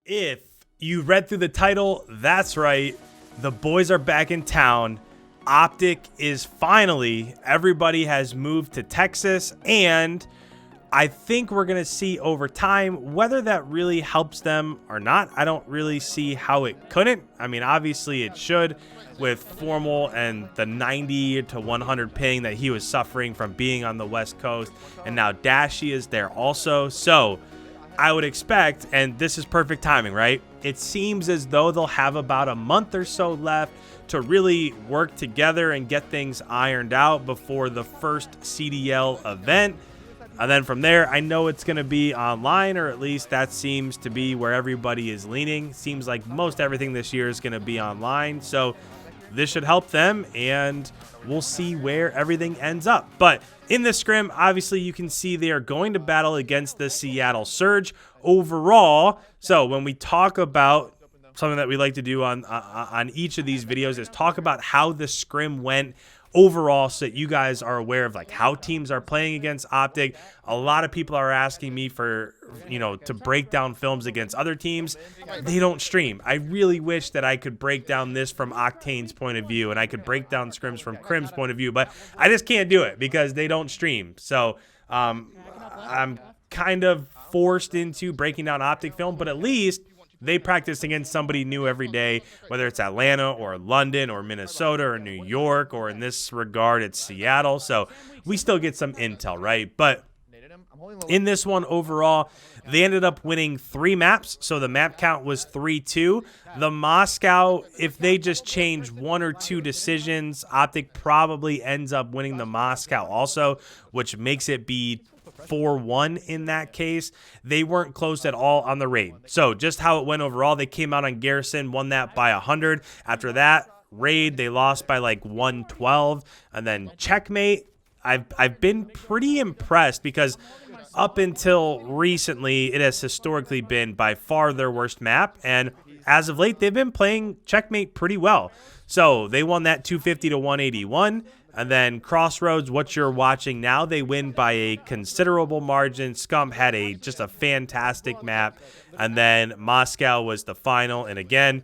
If you read through the title, that's right. The boys are back in town. OpTic is finally, everybody has moved to Texas, and I think we're going to see over time whether that really helps them or not. I don't really see how it couldn't. I mean, obviously it should, with Formal and the 90 to 100 ping that he was suffering from being on the West Coast, and now DASHY is there also. So I would expect, and this is perfect timing, right? It seems as though they'll have about a month or so left to really work together and get things ironed out before the first CDL event. And then from there, I know it's going to be online, or at least that seems to be where everybody is leaning. Seems like most everything this year is going to be online. So this should help them, and we'll see where everything ends up. But in this scrim, obviously, you can see they are going to battle against the Seattle Surge overall. So when we talk about something that we like to do on each of these videos is talk about how the scrim went overall, so that you guys are aware of like how teams are playing against OpTic. A lot of people are asking me for, to break down films against other teams. They don't stream. I really wish that I could break down this from Octane's point of view, and I could break down scrims from Crim's point of view, but I just can't do it because they don't stream. So I'm kind of forced into breaking down OpTic film, but at least they practice against somebody new every day, whether it's Atlanta or London or Minnesota or New York, or in this regard, it's Seattle. So we still get some intel, right? But in this one overall, they ended up winning 3 maps. So the map count was 3-2. The Moscow, if they just change 1 or 2 decisions, OpTic probably ends up winning the Moscow also, which makes it be 4-1 in that case. They weren't close at all on the raid. So just how it went overall, they came out on Garrison, won that by 100. After that raid, they lost by like 112. And then checkmate, I've been pretty impressed because up until recently, it has historically been by far their worst map. And as of late, they've been playing checkmate pretty well. So they won that 250 to 181. And then Crossroads, what you're watching now, they win by a considerable margin. Scump had just a fantastic map. And then Moscow was the final. And again,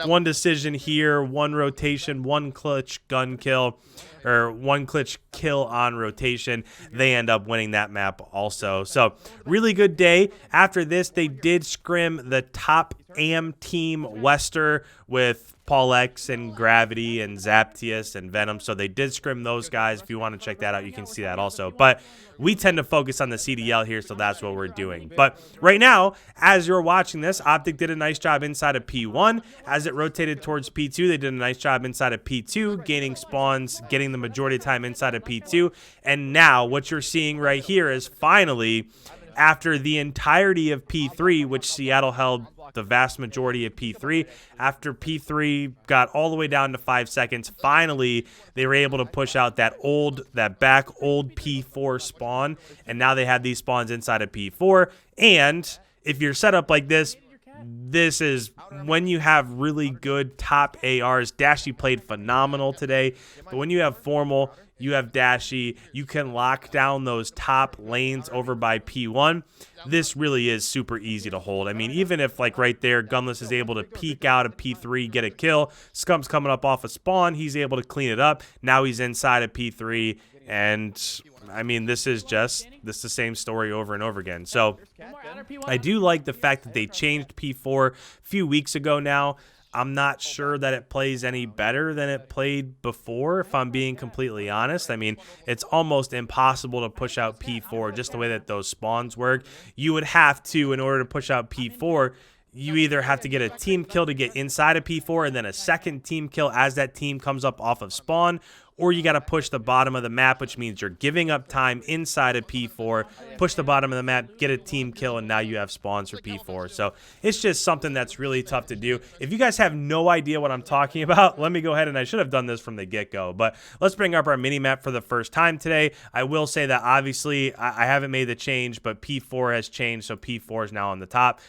1 decision here, 1 rotation, 1 clutch gun kill, or 1 clutch kill on rotation. They end up winning that map also. So really good day. After this, they did scrim the top AM team Wester with Paul X and Gravity and Zaptius and Venom. So they did scrim those guys. If you want to check that out, you can see that also. But we tend to focus on the CDL here, so that's what we're doing. But right now, as you're watching this, OpTic did a nice job inside of P1. As it rotated towards P2, they did a nice job inside of P2, gaining spawns, getting the majority of time inside of P2. And now what you're seeing right here is finally, after the entirety of P3, which Seattle held the vast majority of P3, after P3 got all the way down to 5 seconds, finally they were able to push out that back old P4 spawn, and now they have these spawns inside of P4. And if you're set up like this, this is when you have really good top ARs. DASHY played phenomenal today, but when you have Formal, you have DASHY, you can lock down those top lanes over by P1. This really is super easy to hold. I mean, even if like right there, Gunless is able to peek out of P3, get a kill, Scump's coming up off a spawn, he's able to clean it up. Now he's inside of P3, and I mean, this is the same story over and over again. So I do like the fact that they changed P4 a few weeks ago now. I'm not sure that it plays any better than it played before, if I'm being completely honest. I mean, it's almost impossible to push out P4 just the way that those spawns work. You would have to, in order to push out P4, you either have to get a team kill to get inside of P4 and then a second team kill as that team comes up off of spawn, or you got to push the bottom of the map, which means you're giving up time inside of P4, push the bottom of the map, get a team kill, and now you have spawns for P4. So it's just something that's really tough to do. If you guys have no idea what I'm talking about, let me go ahead, and I should have done this from the get-go, but let's bring up our mini-map for the first time today. I will say that obviously I haven't made the change, but P4 has changed, so P4 is now on the top.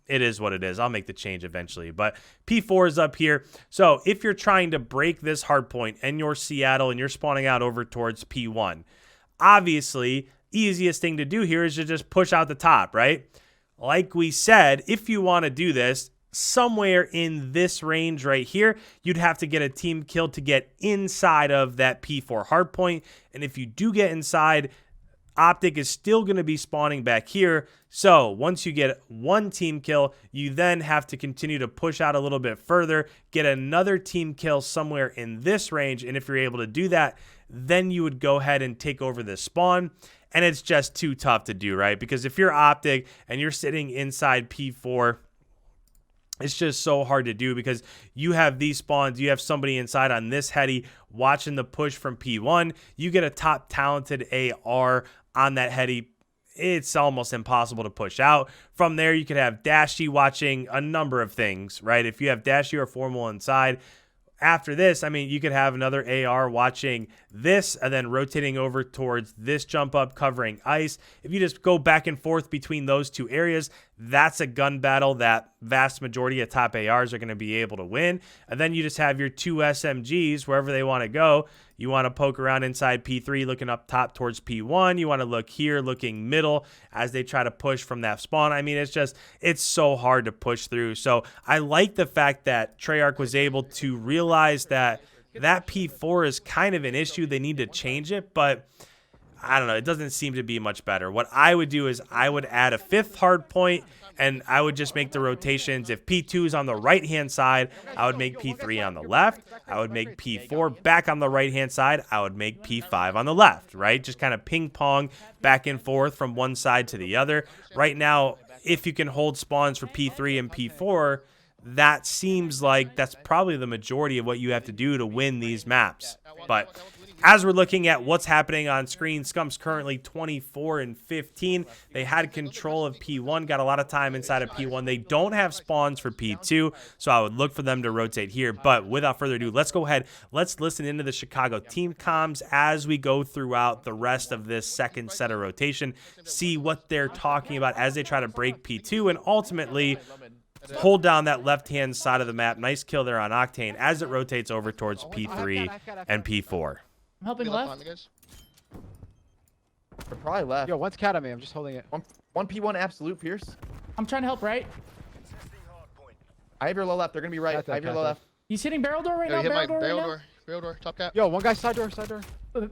It is what it is. I'll make the change eventually. But P4 is up here. So if you're trying to break this hardpoint and you're Seattle and you're spawning out over towards P1, obviously, easiest thing to do here is to just push out the top, right? like we said, if you want to do this, somewhere in this range right here, you'd have to get a team kill to get inside of that P4 hardpoint. And if you do get inside, OpTic is still going to be spawning back here. So once you get one team kill, you then have to continue to push out a little bit further, get another team kill somewhere in this range. And if you're able to do that, then you would go ahead and take over this spawn. And it's just too tough to do, right? Because if you're OpTic and you're sitting inside P4, it's just so hard to do because you have these spawns. You have somebody inside on this heady watching the push from P1. You get a top talented AR on that heady. It's almost impossible to push out. From there, you could have DASHY watching a number of things, right? If you have DASHY or Formal inside, after this, I mean, you could have another AR watching this and then rotating over towards this jump up covering ice. If you just go back and forth between those two areas, that's a gun battle that vast majority of top ARs are going to be able to win. And then you just have your two SMGs wherever they want to go. You want to poke around inside P3 looking up top towards P1. You want to look here looking middle as they try to push from that spawn. I mean, it's so hard to push through. So I like the fact that Treyarch was able to realize that P4 is kind of an issue. They need to change it, but I don't know. It doesn't seem to be much better. What I would do is I would add a fifth hard point, and I would just make the rotations. If P2 is on the right-hand side, I would make P3 on the left. I would make P4 back on the right-hand side. I would make P5 on the left, right? Just kind of ping-pong back and forth from one side to the other. Right now, if you can hold spawns for P3 and P4, that seems like that's probably the majority of what you have to do to win these maps. But as we're looking at what's happening on screen, Scump's currently 24-15. They had control of P1, got a lot of time inside of P1. They don't have spawns for P2, so I would look for them to rotate here. But without further ado, let's go ahead. Let's listen into the Chicago team comms as we go throughout the rest of this second set of rotation, see what they're talking about as they try to break P2 and ultimately hold down that left-hand side of the map. Nice kill there on Octane as it rotates over towards P3 and P4. I'm helping left. They're probably left. Yo, one's cat on me. I'm just holding it. One P1 absolute Pierce. I'm trying to help right. I have your low left. They're gonna be right. I have your low left. He's hitting barrel door right now. Barrel door. Top cat. Yo, one guy side door.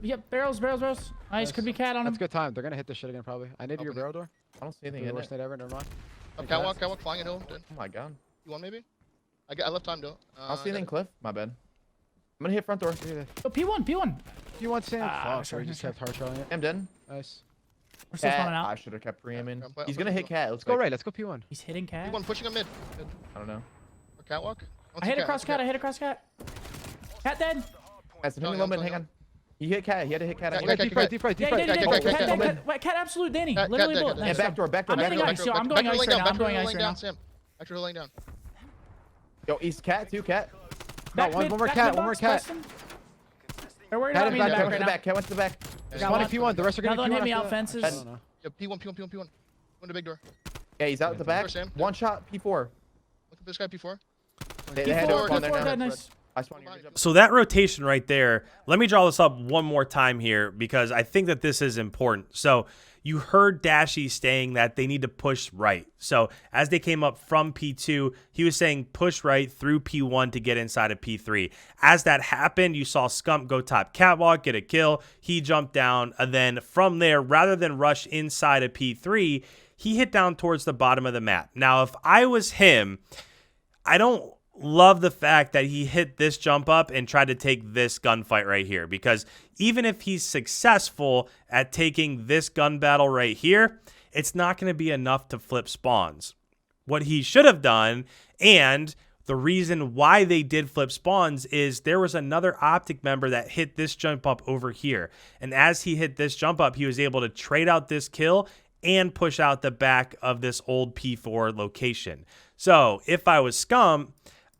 Yep, barrels. Nice. Could be cat on him. That's a good time. They're gonna hit this shit again probably. I need your barrel door. I don't see anything in worst it. night ever. Never mind. Catwalk, flying at home. Oh my god. You want maybe? I left time though. I don't see anything, Cliff. My bad. I'm gonna hit front door. Oh, P1. You want Sam? Ah, Sorry, just kept hard showing it. I'm dead. Nice. We're still spawning I out. should have kept pre-aiming. I'm He's gonna hit cat. Let's go right. Let's go P1. He's hitting cat. P1 pushing a mid. I don't know. Or catwalk. I hit across cat. Cat dead. That's him a little bit. Hang on. He hit cat. He had to hit cat. Deep right. Yeah, cat absolute Danny. Literally bullet. Yeah, back door. I'm going ice right now. I'm going ice right now. Sam. Actually laying down. Yo, East cat. Two cat. No, one more cat. They're worried about me in the back right now. Cat went to the back. Spawning P1. The rest are gonna Another be one hit P1 me after out that. fences. Yeah, P1. Go to the big door. Yeah, he's out the back. One shot. P4. Look at this guy P4. They had to spawn there now. Nice. I spawned here. So that rotation right there, let me draw this up one more time here because I think that this is important. So you heard Dashy saying that they need to push right. So as they came up from P2, he was saying push right through P1 to get inside of P3. As that happened, you saw Scump go top catwalk, get a kill. He jumped down, and then from there, rather than rush inside of P3, he hit down towards the bottom of the map. Now, if I was him, I don't love the fact that he hit this jump up and tried to take this gunfight right here, because even if he's successful at taking this gun battle right here, it's not going to be enough to flip spawns. What he should have done, and the reason why they did flip spawns, is there was another OpTic member that hit this jump up over here. And as he hit this jump up, he was able to trade out this kill and push out the back of this old P4 location. So if I was Scum,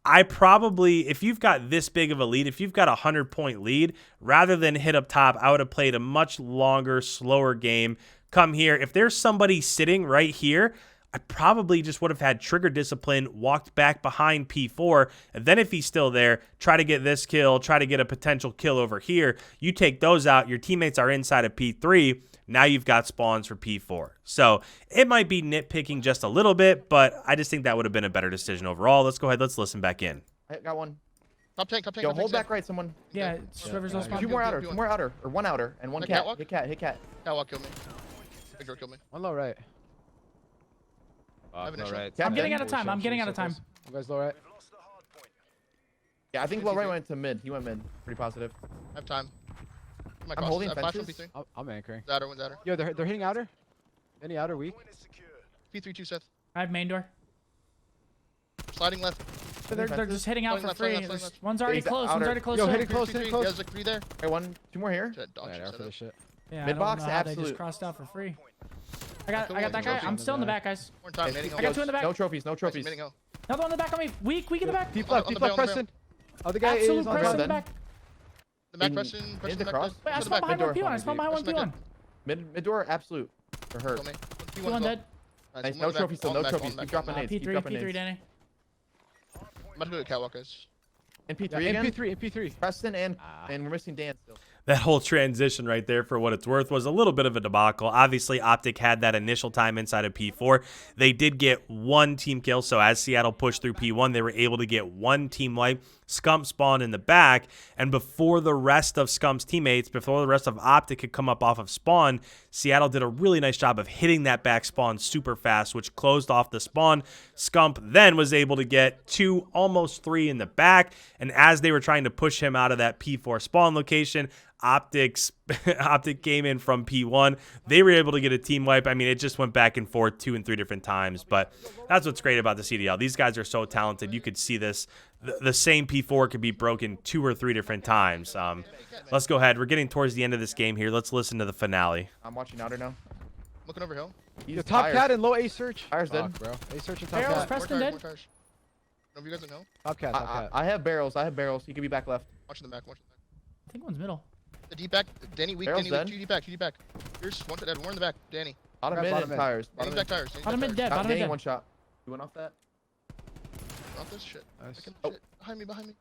I probably, if you've got this big of a lead, if you've got a 100-point lead, rather than hit up top, I would have played a much longer, slower game. Come here. If there's somebody sitting right here, I probably just would have had trigger discipline, walked back behind P4, and then if he's still there, try to get this kill, try to get a potential kill over here. You take those out, your teammates are inside of P3, now you've got spawns for P4. So it might be nitpicking just a little bit, but I just think that would have been a better decision overall. Let's go ahead, let's listen back in. I got one. Top tank. Yo, hold back right, someone. Yeah, River's no spawn. Two more outer, or one outer, and one The cat. catwalk? Hit cat, hit cat. Catwalk killed me. Big door killed me. One low right. I have an No, issue. right. Cat I'm getting dead. out of time. I'm getting out of time. You guys low right. Yeah, I think low right went to mid. He went mid. Pretty positive. I have time. My I'm holding I have flash from fences. P3. I'm anchoring. Outer, one's outer. Yo, they're hitting outer. Any outer weak? P3 2 Seth. I have main door. Sliding left. So they're just hitting out Flying for left, free. flying left, flying left. One's already He's close. outer. One's already close. Yo, to hitting him. close, P3, hitting He close. has like 3 there. Hey, one, two more here. Shit, dog Alright, shit out for set this up. shit. Yeah, Mid I don't box, know how they absolute. just crossed out for free. I got Cool. that guy. Trophy I'm on still in the back, guys. One time, Hey, nading I got two in the back. No trophies, no trophies. Nading hill. Another one in the back on me. Weak in the back. Deep On left, the deep bail, left, on the Preston. Other guy Absolute is on pressure in the then. back. The back In- Preston. in Preston the back. cross? Wait, I To the spawned back. behind one Mid door. P1. I spawned behind one Press back P1. Mid door, absolute. For hurt. Kill me. P1 P1 as well. dead. Nice, no trophies still, no trophies. Keep dropping nades, keep P3, dropping P3, nades. Danny. I'm about to go to catwalk, guys. And P3 Yeah, again? MP3, MP3. Preston and we're missing Dan still. That whole transition right there, for what it's worth, was a little bit of a debacle. Obviously, OpTic had that initial time inside of P4. They did get one team kill, so as Seattle pushed through P1, they were able to get one team wipe. Scump spawned in the back, and before the rest of Scump's teammates, before the rest of OpTic could come up off of spawn, Seattle did a really nice job of hitting that back spawn super fast, which closed off the spawn. Scump then was able to get 2, almost 3 in the back, and as they were trying to push him out of that P4 spawn location, OpTic came in from P1. They were able to get a team wipe. I mean, it just went back and forth 2 and 3 different times, but that's what's great about the CDL. These guys are so talented. You could see this. The same P4 could be broken 2 or 3 different times. Let's go ahead. We're getting towards the end of this game here. Let's listen to the finale. I'm watching outer now. Looking over hill. He's Yo, top tired. cat and low A search. Fire's dead. Fuck, bro. A search and top Barrels, cat. Preston More dead. tires. None of you guys know. Top cat, top cat. I have barrels. I have barrels. He could be back left. Watching the back. Watching the back. I think one's middle. The deep back. Danny weak. Barrel's Danny weak. dead. Two deep back. Two deep back. Here's one dead. One in the back. Danny. Bottom Grab mid bottom and mid. tires. Danny's back tires. Danny's Bottom back mid tires. dead. Bottom mid Danny, dead. one shot. You went off that? Off this shit. Nice. Second Oh. shit. Behind me. Behind me.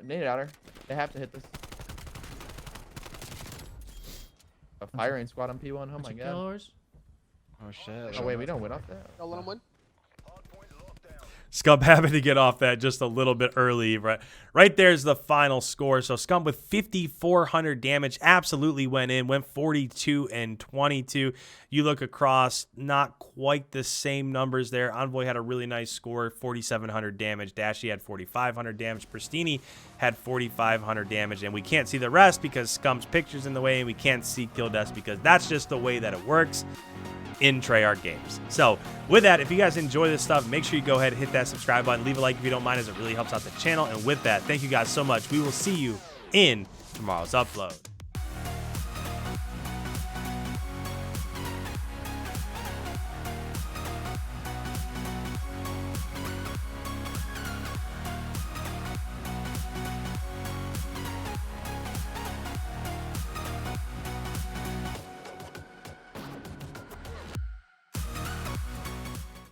Nade outer. They have to hit this. A firing squad on P1. Oh Bunch my of god. killers. Oh shit. Oh wait, we don't win off that. Don't let him win. Scump having to get off that just a little bit early. Right there's the final score. So Scump with 5,400 damage absolutely went in, went 42 and 22. You look across, not quite the same numbers there. Envoy had a really nice score, 4,700 damage. Dashy had 4,500 damage. Pristini had 4,500 damage. And we can't see the rest because Scump's picture's in the way, and we can't see kill deaths because that's just the way that it works in Treyarch games. So with that, if you guys enjoy this stuff, make sure you go ahead and hit that subscribe button, leave a like if you don't mind, as it really helps out the channel. And with that, thank you guys so much. We will see you in tomorrow's upload.